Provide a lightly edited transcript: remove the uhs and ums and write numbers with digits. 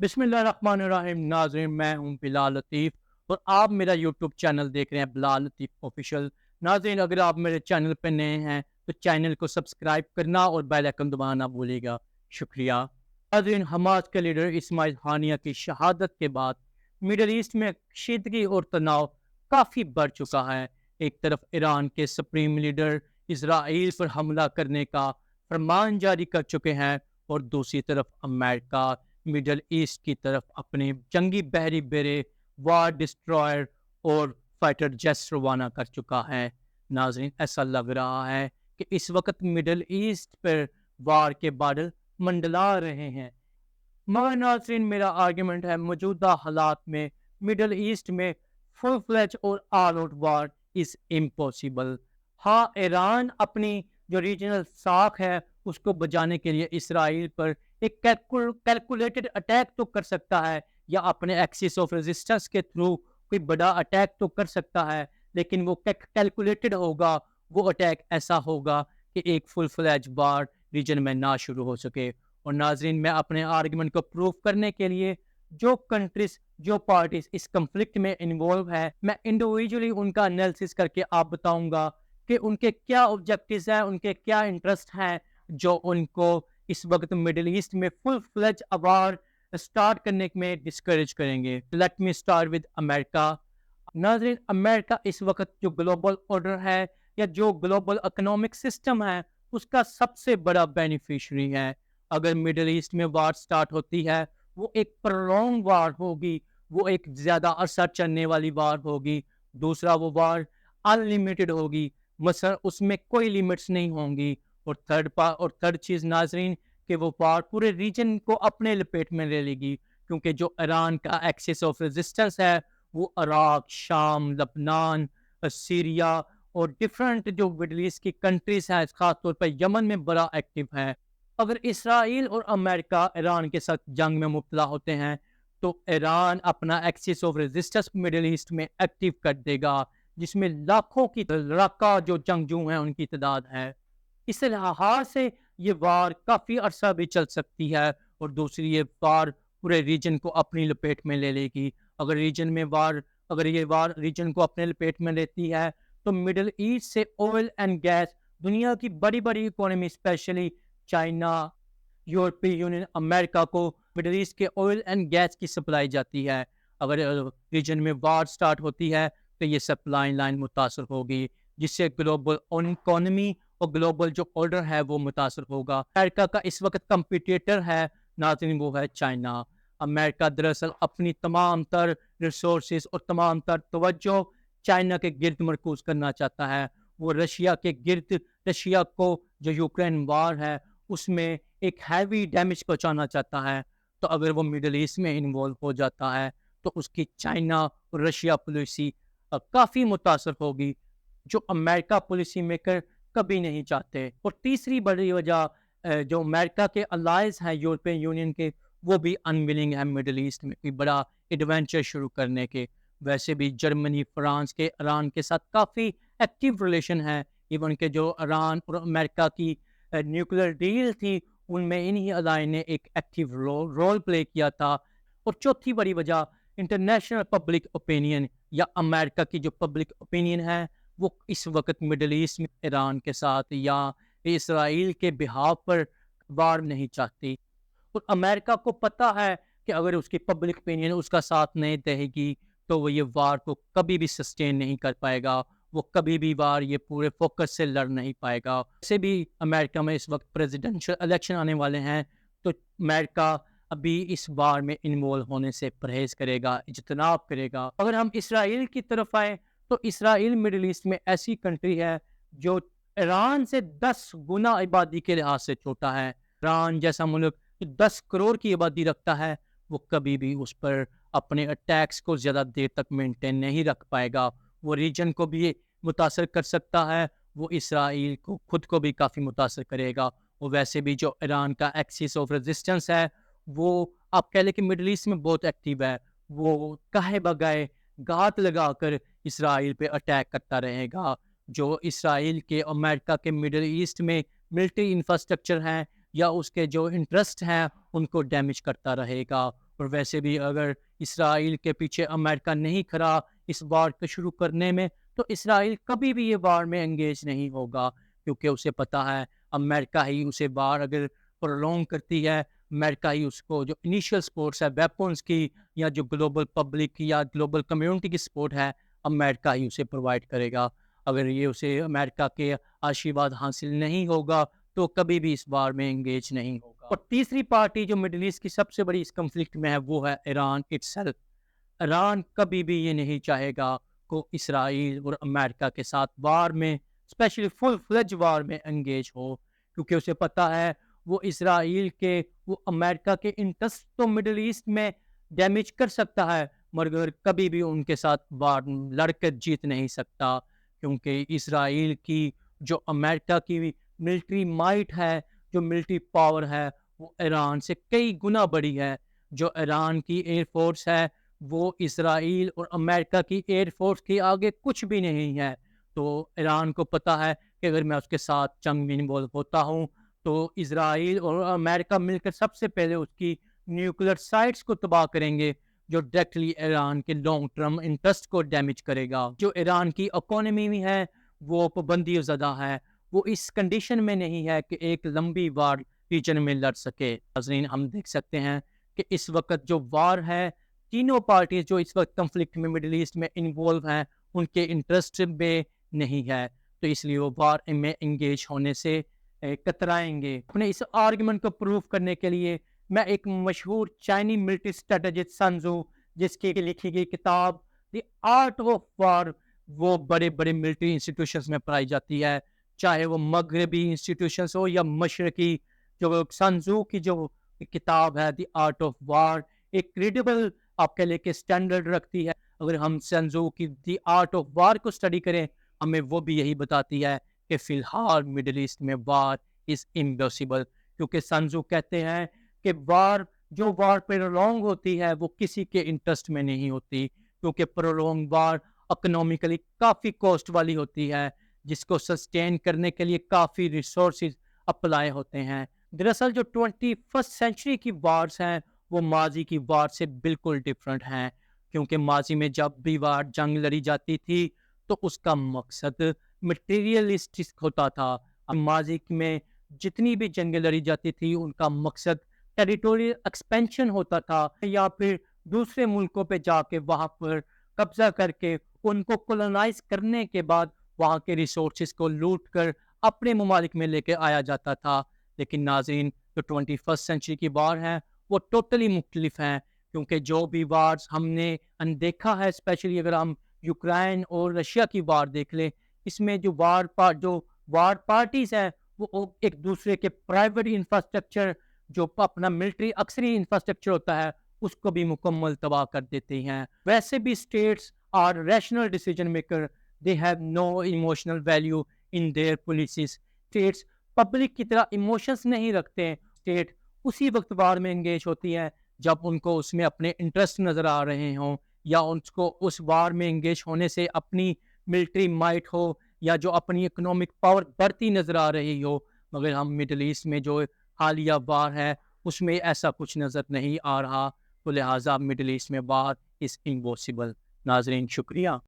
بسم اللہ الرحمن الرحیم ناظرین، میں ہوں بلال لطیف اور آپ میرا یوٹیوب چینل دیکھ رہے ہیں بلال لطیف آفیشیل۔ ناظرین، اگر آپ میرے چینل پہ نئے ہیں تو چینل کو سبسکرائب کرنا اور بیل آئکن دبانا نہ بھولے گا، شکریہ۔ ناظرین، حماس کے لیڈر اسماعیل ہانیہ کی شہادت کے بعد مڈل ایسٹ میں کشیدگی اور تناؤ کافی بڑھ چکا ہے۔ ایک طرف ایران کے سپریم لیڈر اسرائیل پر حملہ کرنے کا فرمان جاری کر چکے ہیں اور دوسری طرف امریکہ مڈل ایسٹ کی طرف اپنے جنگی بحری بیڑے، وار ڈسٹرائر اور فائٹر جیٹس روانہ کر چکا ہے۔ ناظرین، ایسا لگ رہا ہے کہ اس وقت مڈل ایسٹ پر وار کے بادل منڈلا رہے ہیں۔ مگر ناظرین، میرا آرگیومنٹ ہے موجودہ حالات میں مڈل ایسٹ میں فل فلیج اور all out war is impossible. ہاں، ایران اپنی جو ریجنل ساکھ ہے اس کو بجانے کے لیے اسرائیل پر ایک کیلکولیٹڈ اٹیک تو کر سکتا ہے، یا اپنے ایکسس آف ریزسٹنس کے تھرو کوئی بڑا اٹیک تو کر سکتا ہے، لیکن وہ کیلکولیٹڈ ہوگا۔ وہ اٹیک ایسا ہوگا کہ ایک فل فلیج وار ریجن میں نہ شروع ہو سکے۔ اور ناظرین، میں اپنے آرگومنٹ کو پروف کرنے کے لیے جو کنٹریز، جو پارٹیز اس کنفلکٹ میں انوالو ہے، میں انڈیویجولی ان کا انالیسس کر کے آپ بتاؤں گا کہ ان کے کیا آبجیکٹیوز ہیں، ان کے کیا انٹرسٹ ہیں جو ان کو اس وقت مڈل ایسٹ میں فل فلیج وار سٹارٹ کرنے میں ڈسکریج کریں گے۔ لیٹ می سٹارٹ ود امریکہ۔ ناظرین، امریکہ اس وقت جو گلوبل آرڈر ہے یا جو گلوبل اکنامک سسٹم ہے اس کا سب سے بڑا بینیفیشری ہے۔ اگر مڈل ایسٹ میں وار سٹارٹ ہوتی ہے، وہ ایک پرولونگ وار ہوگی، وہ ایک زیادہ عرصہ چلنے والی وار ہوگی۔ دوسرا، وہ وار انلمیٹڈ ہوگی، مثلا اس میں کوئی لیمٹس نہیں ہوں گی۔ اور تھرڈ چیز ناظرین، کہ وہ وار پورے ریجن کو اپنے لپیٹ میں لے لے گی، کیونکہ جو ایران کا ایکسس آف ریزسٹنس ہے وہ عراق، شام، لبنان، سیریا اور ڈفرنٹ جو مڈل ایسٹ کی کنٹریز ہیں، خاص طور پر یمن میں بڑا ایکٹیو ہے۔ اگر اسرائیل اور امریکہ ایران کے ساتھ جنگ میں مبتلا ہوتے ہیں تو ایران اپنا axis of resistance middle east میں ایکٹیو کر دے گا، جس میں لاکھوں کی لڑاکا جو جنگجو ہیں ان کی تعداد ہے۔ اس لحاظ سے یہ وار کافی عرصہ بھی چل سکتی ہے، اور دوسری یہ وار پورے ریجن کو اپنی لپیٹ میں لے لے گی۔ اگر یہ وار ریجن کو اپنے لپیٹ میں لیتی ہے تو مڈل ایسٹ سے آئل اینڈ گیس، دنیا کی بڑی بڑی اکانومی اسپیشلی چائنا، یورپی یونین، امریکہ کو مڈل ایسٹ کے آئل اینڈ گیس کی سپلائی جاتی ہے۔ اگر ریجن میں وار سٹارٹ ہوتی ہے تو یہ سپلائی لائن متاثر ہوگی، جس سے گلوبل اکانومی اور گلوبل جو آرڈر ہے وہ متاثر ہوگا۔ امریکہ کا اس وقت کمپیٹیٹر ہے ناظرین، وہ ہے چائنا۔ امریکہ دراصل اپنی تمام تر ریسورسز اور تمام تر توجہ چائنا کے گرد مرکوز کرنا چاہتا ہے۔ وہ رشیا کے گرد، رشیا کو جو یوکرین وار ہے اس میں ایک ہیوی ڈیمیج پہنچانا چاہتا ہے۔ تو اگر وہ مڈل ایسٹ میں انوالو ہو جاتا ہے تو اس کی چائنا اور رشیا پالیسی کافی متاثر ہوگی، جو امریکہ پالیسی میکر کبھی نہیں چاہتے۔ اور تیسری بڑی وجہ، جو امریکہ کے الائز ہیں یورپین یونین کے، وہ بھی انویلنگ ہے مڈل ایسٹ میں کوئی بڑا ایڈونچر شروع کرنے کے۔ ویسے بھی جرمنی، فرانس کے ایران کے ساتھ کافی ایکٹیو ریلیشن ہے۔ ایون کہ جو ایران اور امریکہ کی نیوکلیر ڈیل تھی ان میں انہی الائی نے ایک ایکٹیو رول پلے کیا تھا۔ اور چوتھی بڑی وجہ، انٹرنیشنل پبلک اوپینین، یا امریکہ کی جو پبلک اوپینین ہے وہ اس وقت مڈل ایسٹ میں ایران کے ساتھ یا اسرائیل کے بہاف پر وار نہیں چاہتی۔ اور امریکہ کو پتہ ہے کہ اگر اس کی پبلک اوپینین اس کا ساتھ نہیں دے گی تو وہ یہ وار کو کبھی بھی سسٹین نہیں کر پائے گا، وہ کبھی بھی وار یہ پورے فوکس سے لڑ نہیں پائے گا۔ ویسے بھی امریکہ میں اس وقت پریزیڈنشل الیکشن آنے والے ہیں، تو امریکہ ابھی اس وار میں انوالو ہونے سے پرہیز کرے گا، اجتناب کرے گا۔ اگر ہم اسرائیل کی طرف آئیں تو اسرائیل مڈل ایسٹ میں ایسی کنٹری ہے جو ایران سے 10 گنا آبادی کے لحاظ سے چھوٹا ہے۔ ایران جیسا ملک جو 10 کروڑ کی آبادی رکھتا ہے وہ کبھی بھی اس پر اپنے اٹیکس کو زیادہ دیر تک مینٹین نہیں رکھ پائے گا۔ وہ ریجن کو بھی متاثر کر سکتا ہے، وہ اسرائیل کو خود کو بھی کافی متاثر کرے گا۔ اور ویسے بھی جو ایران کا ایکسس آف ریزسٹنس ہے وہ آپ کہہ لیں کہ مڈل ایسٹ میں بہت ایکٹیو ہے۔ وہ کہے بگائے گھات لگا کر اسرائیل پہ اٹیک کرتا رہے گا۔ جو اسرائیل کے، امریکہ کے مڈل ایسٹ میں ملٹری انفراسٹرکچر ہیں یا اس کے جو انٹرسٹ ہیں ان کو ڈیمیج کرتا رہے گا۔ اور ویسے بھی اگر اسرائیل کے پیچھے امریکہ نہیں کھڑا اس وار کو شروع کرنے میں تو اسرائیل کبھی بھی یہ وار میں انگیج نہیں ہوگا، کیونکہ اسے پتہ ہے امریکہ ہی اسے وار اگر پرولونگ کرتی ہے، امریکہ ہی اس کو جو انیشیل سپورٹس ہے ویپنز کی یا جو گلوبل پبلک کی یا گلوبل کمیونٹی کی سپورٹ ہے، امریکہ ہی اسے پرووائڈ کرے گا۔ اگر یہ اسے امریکہ کے آشیرواد حاصل نہیں ہوگا تو کبھی بھی اس بار میں انگیج نہیں ہوگا۔ اور تیسری پارٹی جو مڈل ایسٹ کی سب سے بڑی اس کنفلکٹ میں ہے وہ ہے ایران اٹسیلف۔ ایران کبھی بھی یہ نہیں چاہے گا کہ اسرائیل اور امریکہ کے ساتھ وار میں اسپیشلی فل فلیج وار میں انگیج ہو، کیونکہ اسے پتہ ہے وہ اسرائیل کے وہ امریکہ کے انٹرسٹ تو مڈل ایسٹ میں ڈیمیج کر سکتا ہے مگر کبھی بھی ان کے ساتھ وار لڑ کر جیت نہیں سکتا، کیونکہ اسرائیل کی جو امریکہ کی ملٹری مائٹ ہے، جو ملٹری پاور ہے، وہ ایران سے کئی گنا بڑی ہے۔ جو ایران کی ایئر فورس ہے وہ اسرائیل اور امریکہ کی ایئر فورس کے آگے کچھ بھی نہیں ہے۔ تو ایران کو پتہ ہے کہ اگر میں اس کے ساتھ جنگ میں انوالو ہوتا ہوں تو اسرائیل اور امریکہ مل کر سب سے پہلے اس کی نیوکلیر سائٹس کو تباہ کریں گے، جو ڈائریکٹلی ایران کے لانگ ٹرم انٹرسٹ کو ڈیمیج کرے گا۔ جو ایران کی اکانومی میں ہے وہ پابندی زدہ ہے، وہ اس کنڈیشن میں نہیں ہے کہ ایک لمبی وار ریجن میں لڑ سکے۔ ناظرین، ہم دیکھ سکتے ہیں کہ اس وقت جو وار ہے، تینوں پارٹیز جو اس وقت کنفلکٹ میں مڈل ایسٹ میں انوالو ہیں ان کے انٹرسٹ میں نہیں ہے، تو اس لیے وہ وار میں انگیج ہونے سے کترائیں گے۔ اپنے اس آرگومنٹ کو پروف کرنے کے لیے میں ایک مشہور چائنی ملٹری اسٹریٹجسٹ سن ٹزو جس کی لکھی گئی کتاب دی آرٹ آف وار وہ بڑے بڑے ملٹری انسٹیٹیوشنز میں پڑھائی جاتی ہے، چاہے وہ مغربی انسٹیٹیوشنز ہو یا مشرقی۔ جو سن ٹزو کی جو کتاب ہے دی آرٹ آف وار ایک کریڈیبل آپ کے لے کے اسٹینڈرڈ رکھتی ہے۔ اگر ہم سن ٹزو کی دی آرٹ آف وار کو اسٹڈی کریں ہمیں وہ بھی یہی بتاتی ہے کہ فی الحال مڈل ایسٹ میں وار از امپاسبل، کیونکہ سن ٹزو کہتے ہیں کہ جو وار پرولونگ ہوتی ہے وہ کسی کے انٹرسٹ میں نہیں ہوتی، کیونکہ پرولونگ وار اکنامیکلی کافی کاسٹ والی ہوتی ہے، جس کو سسٹین کرنے کے لیے کافی ریسورسز اپلائی ہوتے ہیں۔ دراصل جو 21 سینچری کی وارز ہیں وہ ماضی کی وار سے بالکل ڈفرنٹ ہیں، کیونکہ ماضی میں جب بھی وار جنگ لڑی جاتی تھی تو اس کا مقصد مٹیریلسٹک ہوتا تھا۔ ماضی میں جتنی بھی جنگیں لڑی جاتی تھی ان کا مقصد ٹیریٹوریل ایکسپینشن ہوتا تھا، یا پھر دوسرے ملکوں پہ جا کے وہاں پر قبضہ کر کے ان کو کولونائز کرنے کے بعد وہاں کے ریسورسز کو لوٹ کر اپنے ممالک میں لے کے آیا جاتا تھا۔ لیکن ناظرین، جو 21 سینچری کی وار ہیں وہ ٹوٹلی مختلف ہیں، کیونکہ جو بھی وارز ہم نے اندیکھا ہے، اسپیشلی اگر ہم یوکرائن اور رشیا کی وار دیکھ لیں، اس میں جو وار پارٹیز ہیں وہ ایک دوسرے کے پرائیویٹ انفراسٹرکچر جو اپنا ملٹری عسکری انفراسٹرکچر ہوتا ہے اس کو بھی مکمل تباہ کر دیتے ہیں۔ ویسے بھی states are rational decision maker, they have no emotional value in their policies. States public کی طرح ایموشنز نہیں رکھتے ہیں، اسٹیٹ اسی وقت وار میں انگیج ہوتی ہے جب ان کو اس میں اپنے انٹرسٹ نظر آ رہے ہوں، یا ان کو اس وار میں انگیج ہونے سے اپنی ملٹری مائٹ ہو یا جو اپنی اکنامک پاور بڑھتی نظر آ رہی ہو۔ مگر ہم مڈل ایسٹ میں جو حالیہ وار ہے اس میں ایسا کچھ نظر نہیں آ رہا، تو لہٰذا مڈل ایسٹ میں وار از امپاسبل۔ ناظرین، شکریہ۔